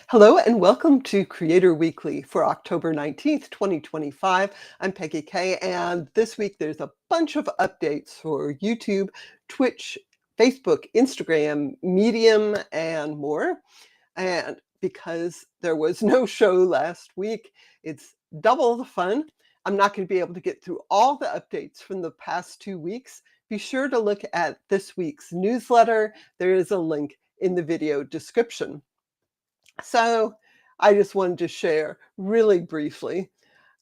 Hello and welcome to Creator Weekly for October 19th, 2025. I'm Peggy Kay, and this week there's a bunch of updates for YouTube, Twitch, Facebook, Instagram, Medium, and more. And because there was no show last week, it's double the fun. I'm not going to be able to get through all the updates from the past 2 weeks. Be sure to look at this week's newsletter. There is a link in the video description. So I just wanted to share really briefly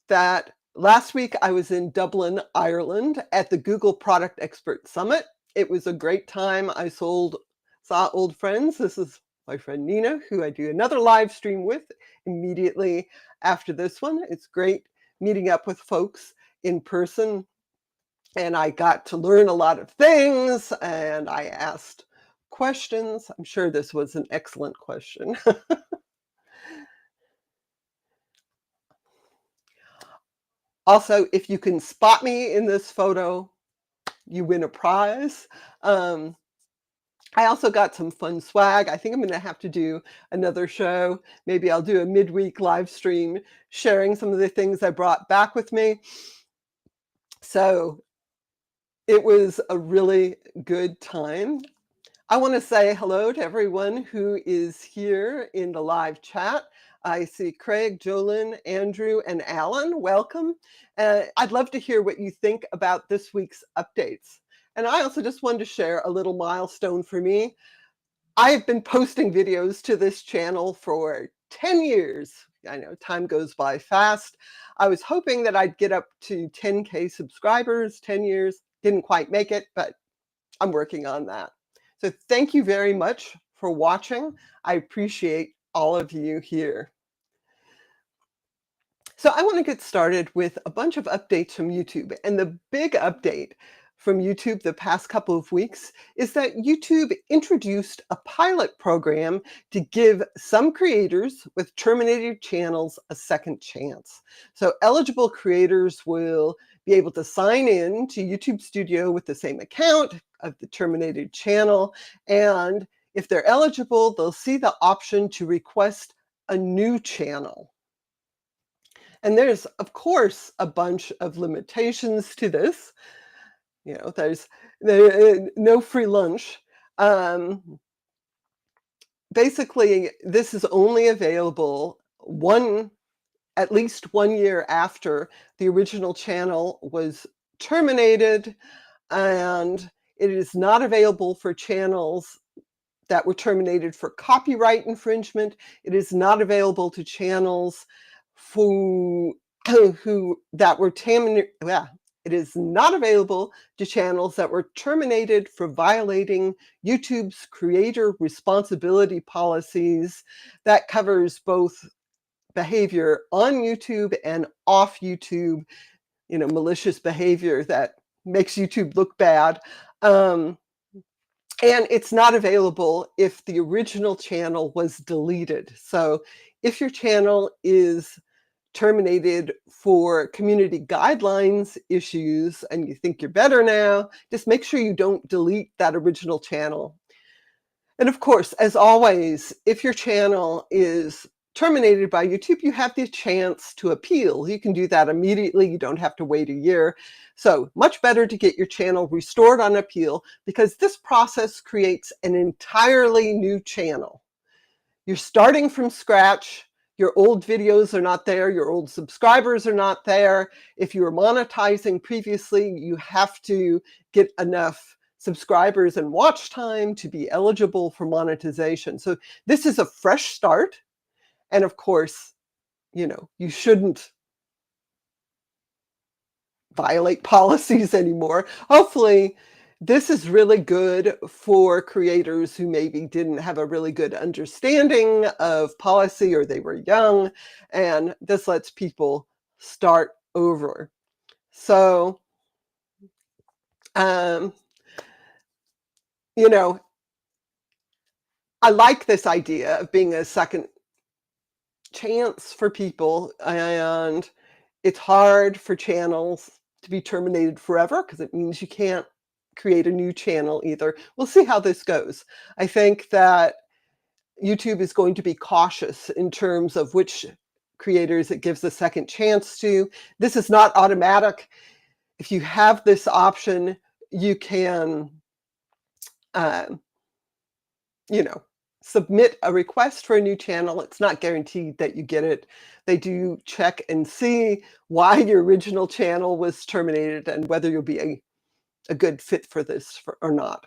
that last week I was in Dublin, Ireland at the Google Product Expert Summit. It was a great time. I saw old friends. This is my friend Nina, who I do another live stream with immediately after this one. It's great meeting up with folks in person. And I got to learn a lot of things and I asked questions. I'm sure this was an excellent question. Also, if you can spot me in this photo, you win a prize. I also got some fun swag. I think I'm going to have to do another show. Maybe I'll do a midweek live stream sharing some of the things I brought back with me. So it was a really good time. I want to say hello to everyone who is here in the live chat. I see Craig, Jolyn, Andrew, and Alan. Welcome. I'd love to hear what you think about this week's updates. And I also just wanted to share a little milestone for me. I've been posting videos to this channel for 10 years. I know time goes by fast. I was hoping that I'd get up to 10K subscribers, 10 years. Didn't quite make it, but I'm working on that. So thank you very much for watching. I appreciate all of you here. So I want to get started with a bunch of updates from YouTube. And the big update from YouTube the past couple of weeks is that YouTube introduced a pilot program to give some creators with terminated channels a second chance. So eligible creators will be able to sign in to YouTube Studio with the same account of the terminated channel. And if they're eligible, they'll see the option to request a new channel. And there's, of course, a bunch of limitations to this. You know, there's no free lunch. Basically, this is only available at least 1 year after the original channel was terminated, and it is not available for channels that were terminated for copyright infringement. It is not available to channels that were it is not available to channels that were terminated for violating YouTube's creator responsibility policies. That covers both behavior on YouTube and off YouTube, malicious behavior that makes YouTube look bad. And it's not available if the original channel was deleted. So if your channel is terminated for community guidelines issues and you think you're better now, just make sure you don't delete that original channel. And of course, as always, if your channel is terminated by YouTube, you have the chance to appeal. You can do that immediately. You don't have to wait a year. So much better to get your channel restored on appeal, because this process creates an entirely new channel. You're starting from scratch. Your old videos are not there. Your old subscribers are not there. If you were monetizing previously, you have to get enough subscribers and watch time to be eligible for monetization. So this is a fresh start. And of course, you shouldn't violate policies anymore. Hopefully, this is really good for creators who maybe didn't have a really good understanding of policy, or they were young, and this lets people start over. So, I like this idea of being a second chance for people, and it's hard for channels to be terminated forever because it means you can't create a new channel either. We'll see how this goes. I think that YouTube is going to be cautious in terms of which creators it gives a second chance to. This is not automatic. If you have this option, you can, uh, you know, submit a request for a new channel. It's not guaranteed that you get it. They do check and see why your original channel was terminated and whether you'll be a good fit for this or not.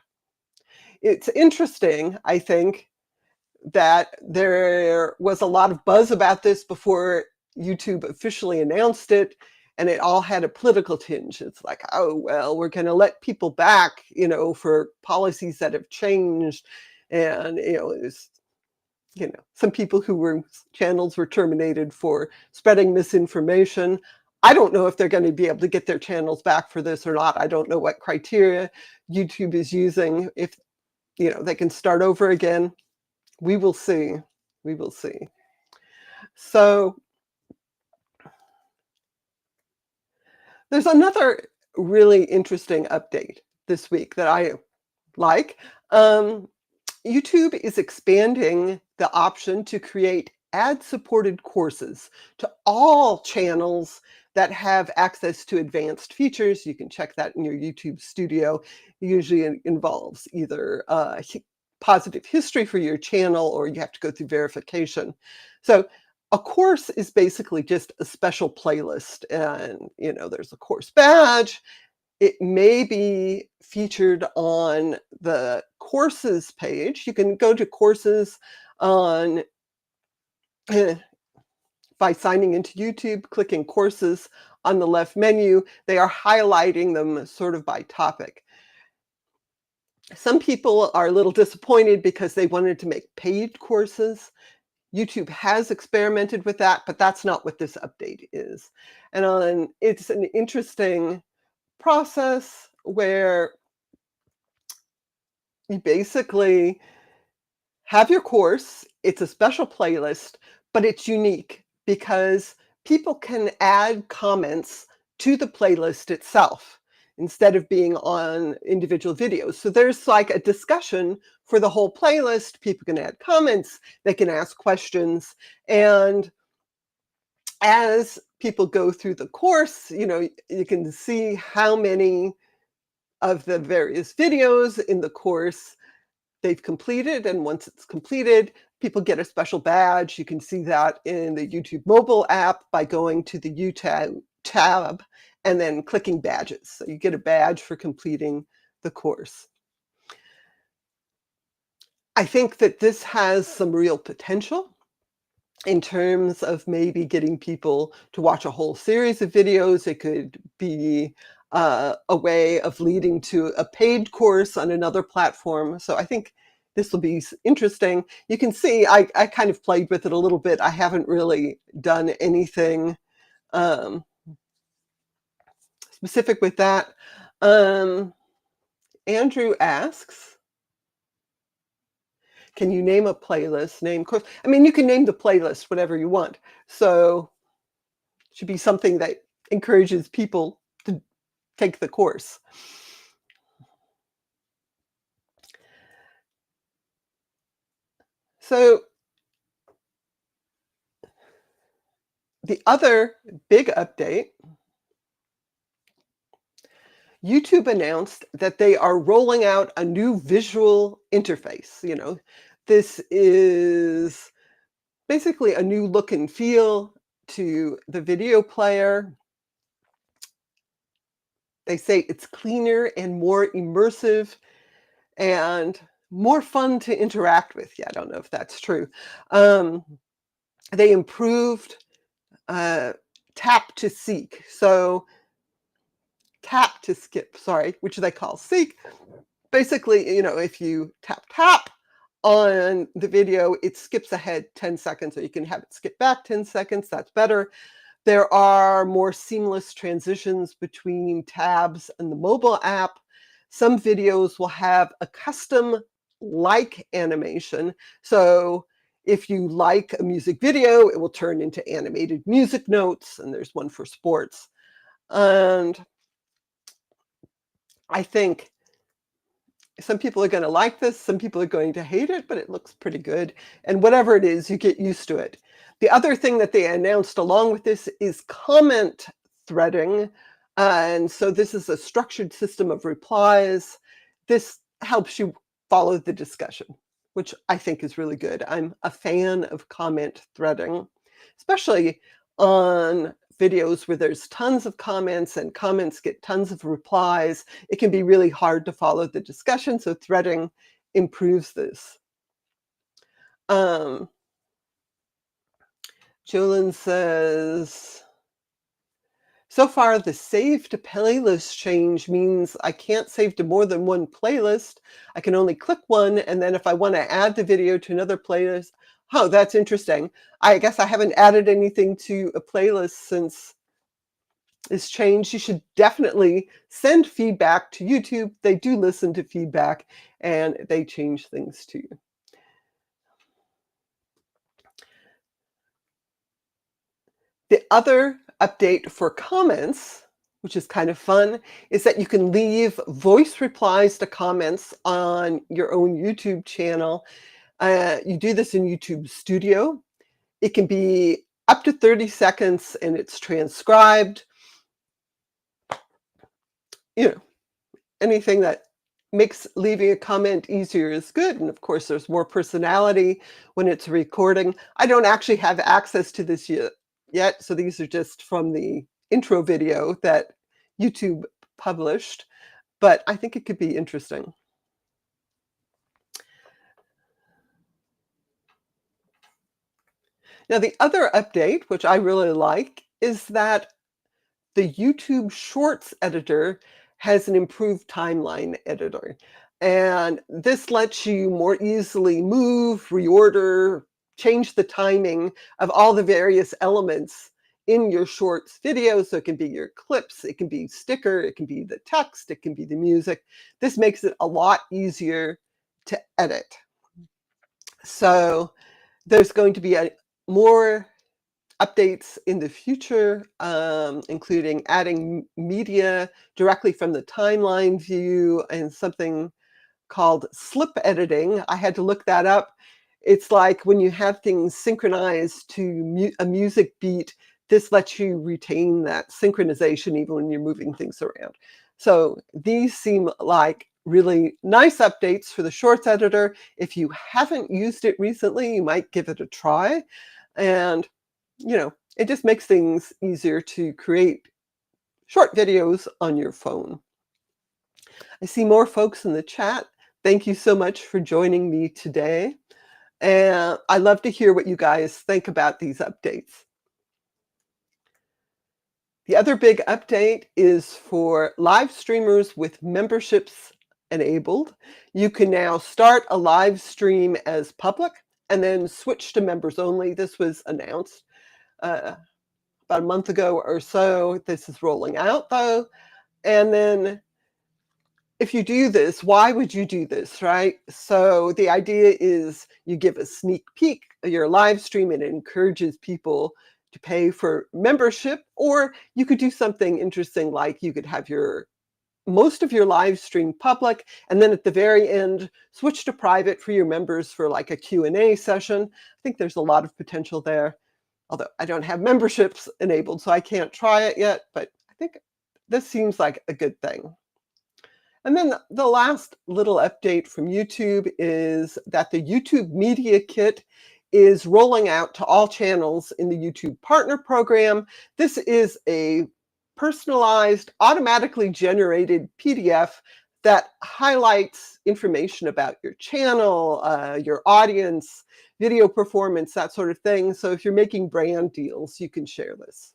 It's interesting, I think, that there was a lot of buzz about this before YouTube officially announced it, and it all had a political tinge. It's like, oh, well, we're going to let people back, for policies that have changed. And, there's, some people channels were terminated for spreading misinformation. I don't know if they're going to be able to get their channels back for this or not. I don't know what criteria YouTube is using. If, they can start over again. We will see. We will see. So there's another really interesting update this week that I like. YouTube is expanding the option to create ad-supported courses to all channels that have access to advanced features. You can check that in your YouTube Studio. It usually involves either positive history for your channel, or you have to go through verification. So a course is basically just a special playlist, and there's a course badge. It may be featured on the courses page. You can go to courses on by signing into YouTube, clicking courses on the left menu. They are highlighting them sort of by topic. Some people are a little disappointed because they wanted to make paid courses. YouTube has experimented with that, but that's not what this update is. And it's an interesting process where you basically have your course. It's a special playlist, but it's unique because people can add comments to the playlist itself instead of being on individual videos. So there's like a discussion for the whole playlist. People can add comments, they can ask questions, and as people go through the course, you can see how many of the various videos in the course they've completed. And once it's completed, people get a special badge. You can see that in the YouTube mobile app by going to the YouTube tab and then clicking badges. So you get a badge for completing the course. I think that this has some real potential in terms of maybe getting people to watch a whole series of videos. It could be a way of leading to a paid course on another platform. So I think this will be interesting. You can see I kind of played with it a little bit. I haven't really done anything specific with that. Andrew asks, can you name a playlist, name course? I mean, you can name the playlist whatever you want. So it should be something that encourages people to take the course. So the other big update, YouTube announced that they are rolling out a new visual interface. This is basically a new look and feel to the video player. They say it's cleaner and more immersive and more fun to interact with. Yeah, I don't know if that's true. They improved tap to seek. So tap to skip, sorry, which they call seek. Basically, if you tap on the video, it skips ahead 10 seconds, or you can have it skip back 10 seconds. That's better. There are more seamless transitions between tabs and the mobile app. Some videos will have a custom like animation. So if you like a music video, it will turn into animated music notes, and there's one for sports. And I think some people are going to like this, some people are going to hate it, but it looks pretty good. And whatever it is, you get used to it. The other thing that they announced along with this is comment threading. And so this is a structured system of replies. This helps you follow the discussion, which I think is really good. I'm a fan of comment threading, especially on videos where there's tons of comments and comments get tons of replies. It can be really hard to follow the discussion, so threading improves this. Jolyn says, so far the save to playlist change means I can't save to more than one playlist. I can only click one, and then if I want to add the video to another playlist, oh, that's interesting. I guess I haven't added anything to a playlist since this change. You should definitely send feedback to YouTube. They do listen to feedback, and they change things too. The other update for comments, which is kind of fun, is that you can leave voice replies to comments on your own YouTube channel. You do this in YouTube Studio. It can be up to 30 seconds and it's transcribed. You know, anything that makes leaving a comment easier is good. And of course, there's more personality when it's a recording. I don't actually have access to this yet, so these are just from the intro video that YouTube published, but I think it could be interesting. Now, the other update, which I really like, is that the YouTube Shorts editor has an improved timeline editor. And this lets you more easily move, reorder, change the timing of all the various elements in your Shorts video. So it can be your clips, it can be sticker, it can be the text, it can be the music. This makes it a lot easier to edit. So there's going to be more updates in the future, including adding media directly from the timeline view and something called slip editing. I had to look that up. It's like when you have things synchronized to a music beat, this lets you retain that synchronization even when you're moving things around. So these seem like really nice updates for the Shorts editor. If you haven't used it recently, you might give it a try. And you know, it just makes things easier to create short videos on your phone. I see more folks in the chat. Thank you so much for joining me today. And I love to hear what you guys think about these updates. The other big update is for live streamers with memberships enabled. You can now start a live stream as public and then switch to members only. This was announced about a month ago or so. This is rolling out though. And then if you do this, why would you do this, right? So the idea is you give a sneak peek of your live stream and it encourages people to pay for membership, or you could do something interesting like you could have most of your live stream public, and then at the very end, switch to private for your members for like a Q&A session. I think there's a lot of potential there. Although I don't have memberships enabled, so I can't try it yet, but I think this seems like a good thing. And then the last little update from YouTube is that the YouTube Media Kit is rolling out to all channels in the YouTube Partner Program. This is a personalized, automatically generated PDF that highlights information about your channel, your audience, video performance, that sort of thing. So if you're making brand deals, you can share this.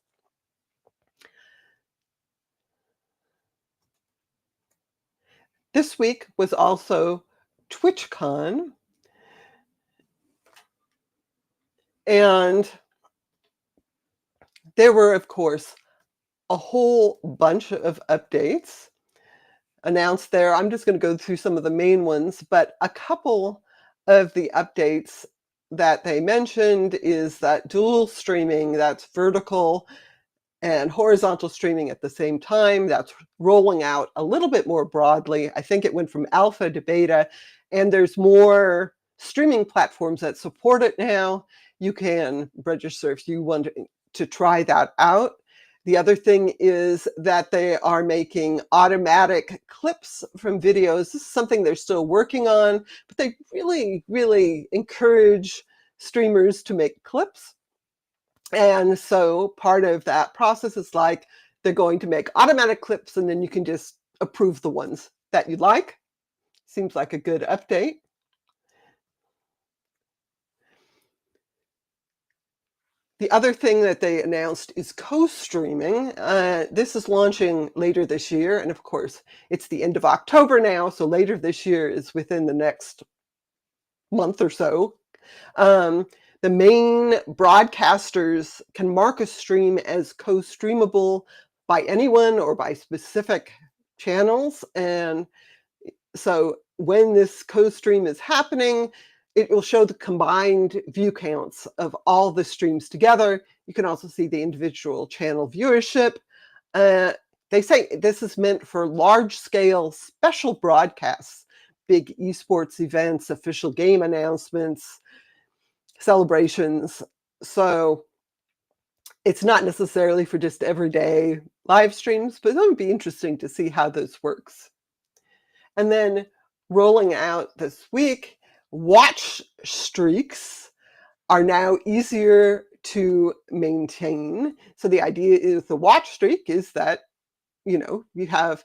This week was also TwitchCon. And there were, of course, a whole bunch of updates announced there. I'm just going to go through some of the main ones, but a couple of the updates that they mentioned is that dual streaming, that's vertical and horizontal streaming at the same time. That's rolling out a little bit more broadly. I think it went from alpha to beta, and there's more streaming platforms that support it now. You can register if you want to try that out. The other thing is that they are making automatic clips from videos. This is something they're still working on, but they really, really encourage streamers to make clips. And so part of that process is like they're going to make automatic clips, and then you can just approve the ones that you like. Seems like a good update. The other thing that they announced is co-streaming. This is launching later this year, and of course, it's the end of October now, so later this year is within the next month or so. The main broadcasters can mark a stream as co-streamable by anyone or by specific channels, and so when this co-stream is happening, it will show the combined view counts of all the streams together. You can also see the individual channel viewership. They say this is meant for large-scale special broadcasts, big esports events, official game announcements, celebrations. So it's not necessarily for just everyday live streams, but it would be interesting to see how this works. And then rolling out this week, watch streaks are now easier to maintain. So the idea is the watch streak is that, you have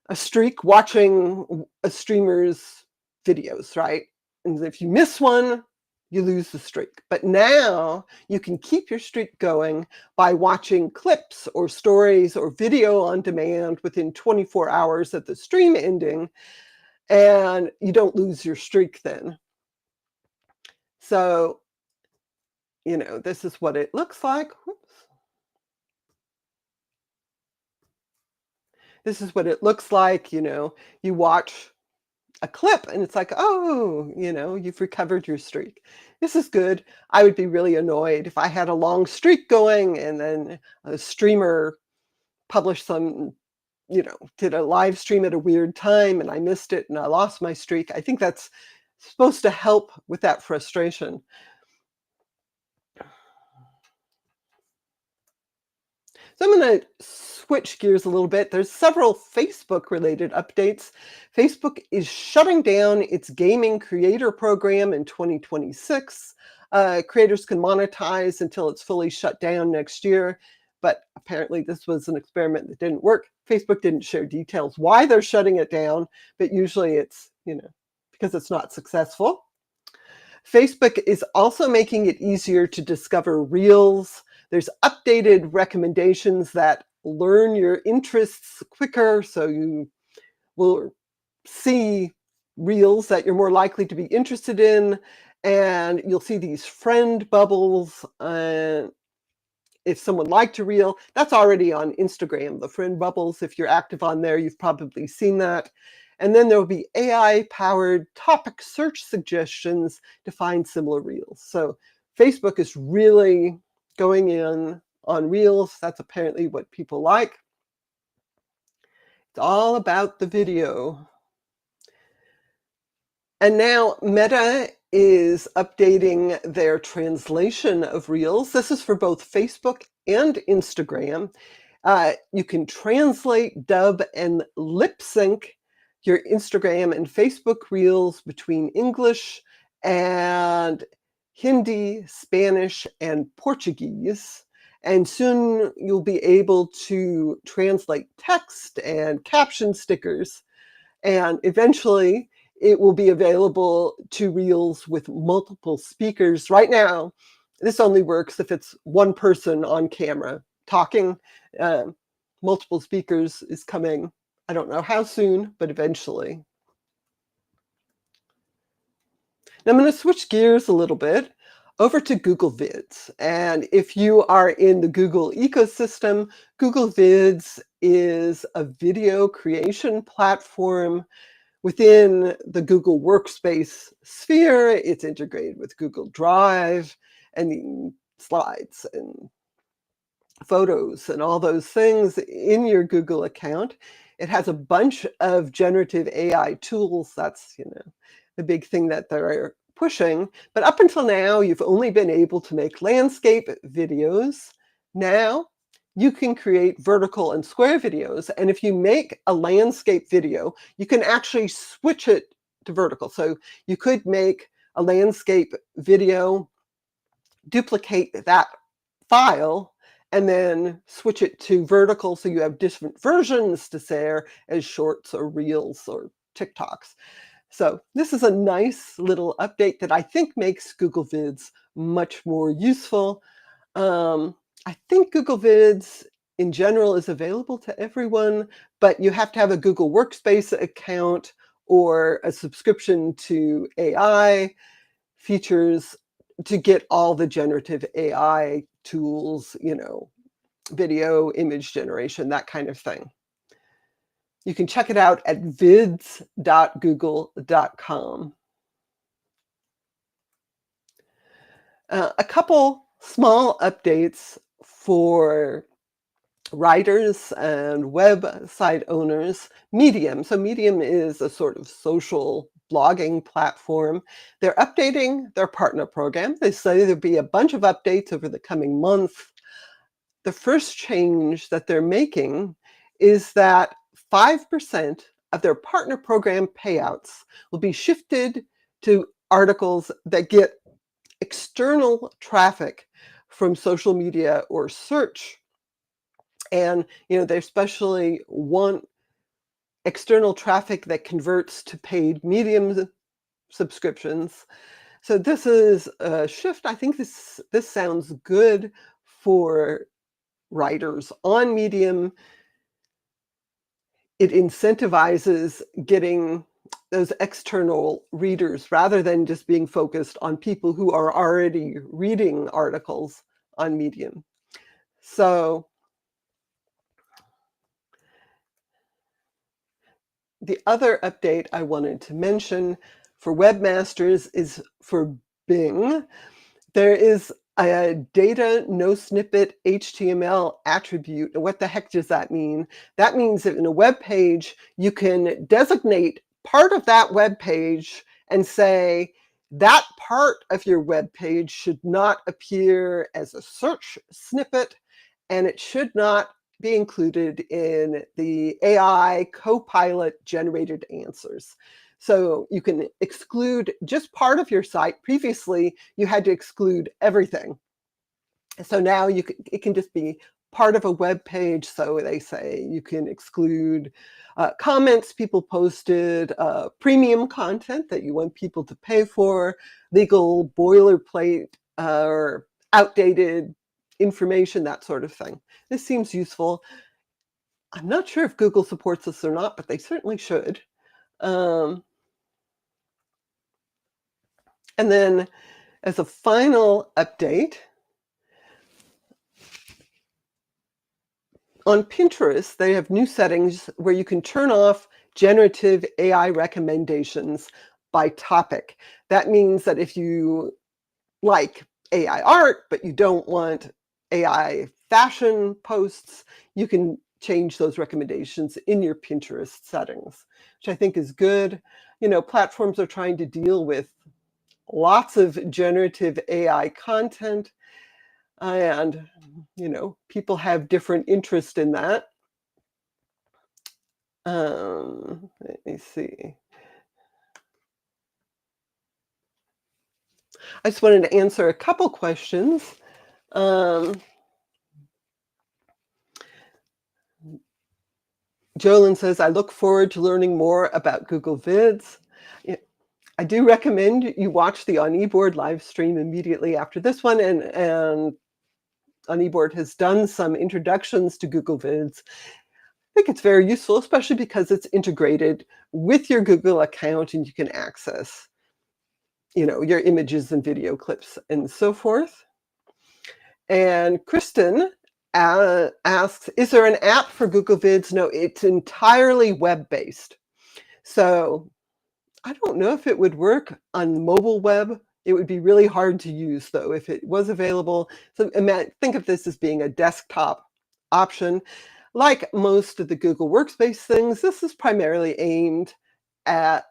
a streak watching a streamer's videos, right? And if you miss one, you lose the streak. But now you can keep your streak going by watching clips or stories or video on demand within 24 hours of the stream ending, and you don't lose your streak then. So, this is what it looks like. Whoops. This is what it looks like. You watch a clip and it's like, oh, you've recovered your streak. This is good. I would be really annoyed if I had a long streak going and then a streamer published did a live stream at a weird time and I missed it and I lost my streak. I think that's supposed to help with that frustration. So I'm going to switch gears a little bit. There's several Facebook-related updates. Facebook is shutting down its gaming creator program in 2026. Creators can monetize until it's fully shut down next year, but apparently this was an experiment that didn't work. Facebook didn't share details why they're shutting it down, but usually it's, because it's not successful. Facebook is also making it easier to discover Reels. There's updated recommendations that learn your interests quicker, so you will see Reels that you're more likely to be interested in, and you'll see these friend bubbles. If someone liked a Reel, that's already on Instagram, the friend bubbles. If you're active on there, you've probably seen that. And then there will be AI-powered topic search suggestions to find similar Reels. So Facebook is really going in on Reels. That's apparently what people like. It's all about the video. And now Meta is updating their translation of Reels. This is for both Facebook and Instagram. You can translate, dub, and lip sync your Instagram and Facebook Reels between English and Hindi, Spanish, and Portuguese. And soon you'll be able to translate text and caption stickers. And eventually it will be available to Reels with multiple speakers. Right now, this only works if it's one person on camera talking. Multiple speakers is coming. I don't know how soon, but eventually. Now I'm going to switch gears a little bit over to Google Vids. And if you are in the Google ecosystem, Google Vids is a video creation platform within the Google Workspace sphere. It's integrated with Google Drive and the slides and photos and all those things in your Google account. It has a bunch of generative AI tools. That's, the big thing that they're pushing. But up until now, you've only been able to make landscape videos. Now, you can create vertical and square videos. And if you make a landscape video, you can actually switch it to vertical. So you could make a landscape video, duplicate that file, and then switch it to vertical so you have different versions to share as shorts or reels or TikToks. So this is a nice little update that I think makes Google Vids much more useful. I think Google Vids in general is available to everyone, but you have to have a Google Workspace account or a subscription to AI features to get all the generative AI tools, video, image generation, that kind of thing. You can check it out at vids.google.com. A couple small updates for writers and website owners. Medium. So Medium is a sort of social blogging platform. They're updating their partner program. They say there'll be a bunch of updates over the coming month. The first change that they're making is that 5% of their partner program payouts will be shifted to articles that get external traffic from social media or search. And they especially want external traffic that converts to paid Medium subscriptions. So this is a shift. I think this sounds good for writers on Medium. It incentivizes getting those external readers rather than just being focused on people who are already reading articles on Medium. So the other update I wanted to mention for webmasters is for Bing. There is a Data-NoSnippet HTML attribute. What the heck does that mean? That means that in a web page, you can designate part of that web page and say, that part of your web page should not appear as a search snippet, and it should not be included in the AI Copilot generated answers. So you can exclude just part of your site. Previously, you had to exclude everything. So now it can just be part of a web page. So they say you can exclude comments people posted, premium content that you want people to pay for, legal boilerplate or outdated information, that sort of thing. This seems useful. I'm not sure if Google supports this or not, but they certainly should. And then as a final update, on Pinterest, they have new settings where you can turn off generative AI recommendations by topic. That means that if you like AI art, but you don't want AI fashion posts, you can change those recommendations in your Pinterest settings, which I think is good. Platforms are trying to deal with lots of generative AI content, and people have different interest in that. Let me see. I just wanted to answer a couple questions. Jolyn says, I look forward to learning more about Google Vids. I do recommend you watch the On eBoard live stream immediately after this one, and On eBoard has done some introductions to Google Vids. I think it's very useful, especially because it's integrated with your Google account and you can access, your images and video clips and so forth. And Kristen asks, is there an app for Google Vids? No, it's entirely web-based. So I don't know if it would work on mobile web. It would be really hard to use, though, if it was available. So think of this as being a desktop option. Like most of the Google Workspace things, this is primarily at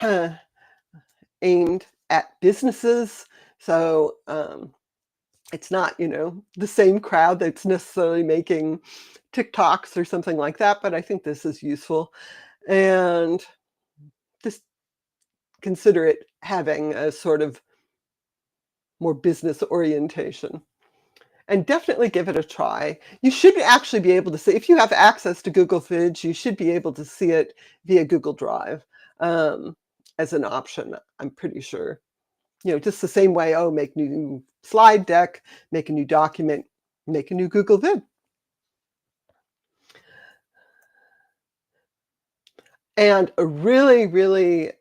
uh, aimed at businesses. So it's not, the same crowd that's necessarily making TikToks or something like that, but I think this is useful. And just consider it having a sort of more business orientation. And definitely give it a try. You should actually be able to see, if you have access to Google Vids, you should be able to see it via Google Drive as an option, I'm pretty sure. Just the same way, make new slide deck, make a new document, make a new Google Vid. And a really, really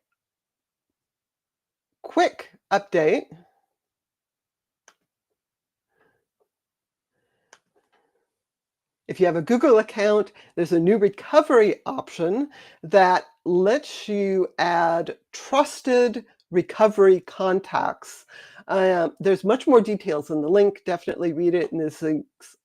quick update. If you have a Google account, there's a new recovery option that lets you add trusted recovery contacts. There's much more details in the link. Definitely read it in this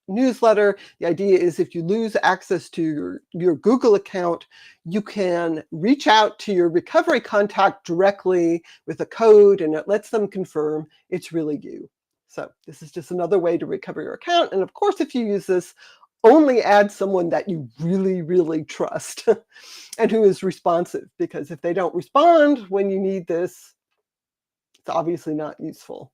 newsletter. The idea is if you lose access to your Google account, you can reach out to your recovery contact directly with a code, and it lets them confirm it's really you. So this is just another way to recover your account. And of course, if you use this, only add someone that you really, really trust and who is responsive, because if they don't respond when you need this, it's obviously not useful.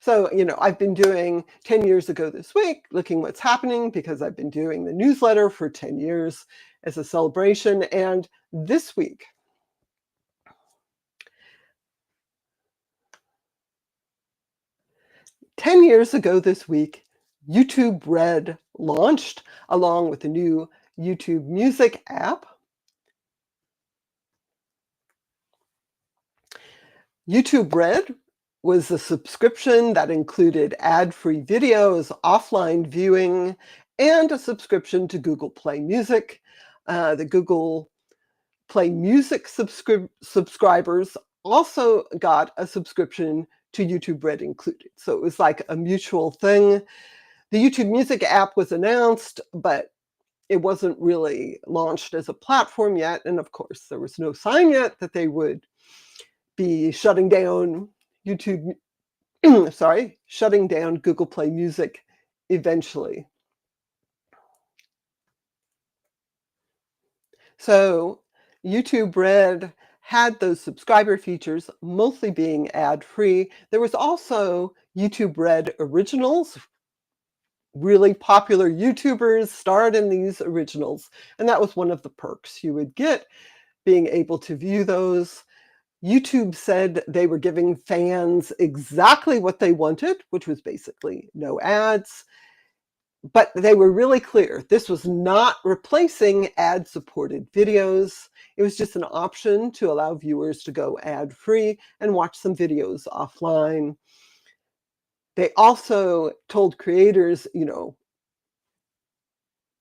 So, I've been doing 10 years ago this week, looking what's happening, because I've been doing the newsletter for 10 years as a celebration. And this week, "10 years ago this week, YouTube Red launched along with the new YouTube Music app. YouTube Red was a subscription that included ad-free videos, offline viewing, and a subscription to Google Play Music. The Google Play Music subscribers also got a subscription to YouTube Red included. So it was like a mutual thing. The YouTube Music app was announced, but it wasn't really launched as a platform yet. And of course, there was no sign yet that they would be shutting down YouTube, shutting down Google Play Music eventually. So YouTube Red had those subscriber features, mostly being ad-free. There was also YouTube Red Originals. Really popular YouTubers starred in these originals, and that was one of the perks you would get, being able to view those. YouTube said they were giving fans exactly what they wanted, which was basically no ads. But they were really clear. This was not replacing ad-supported videos. It was just an option to allow viewers to go ad-free and watch some videos offline. They also told creators,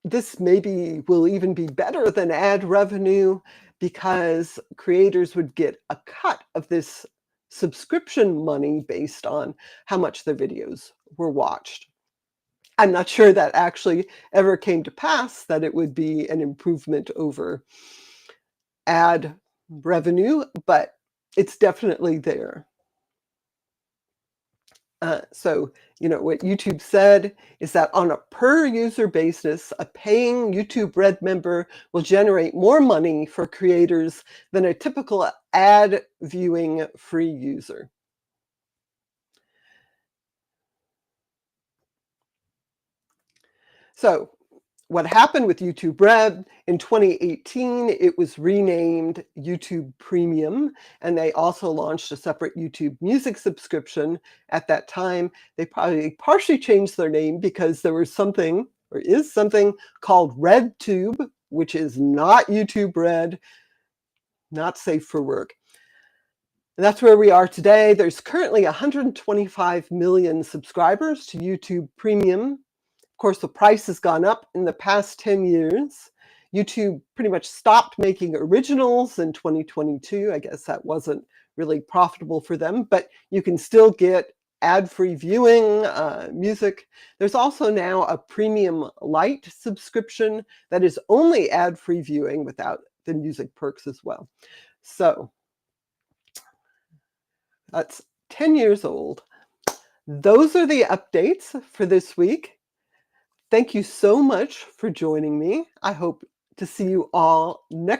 this maybe will even be better than ad revenue, because creators would get a cut of this subscription money based on how much their videos were watched. I'm not sure that actually ever came to pass, that it would be an improvement over ad revenue, but it's definitely there. So, what YouTube said is that on a per-user basis, a paying YouTube Red member will generate more money for creators than a typical ad-viewing free user. So, what happened with YouTube Red in 2018, it was renamed YouTube Premium, and they also launched a separate YouTube Music subscription at that time. They probably partially changed their name because there was something, or is something, called RedTube, which is not YouTube Red, not safe for work. And that's where we are today. There's currently 125 million subscribers to YouTube Premium. Of course, the price has gone up in the past 10 years. YouTube pretty much stopped making originals in 2022. I guess that wasn't really profitable for them, but you can still get ad-free viewing, music. There's also now a premium light subscription that is only ad-free viewing without the music perks as well. So that's 10 years old. Those are the updates for this week. Thank you so much for joining me. I hope to see you all next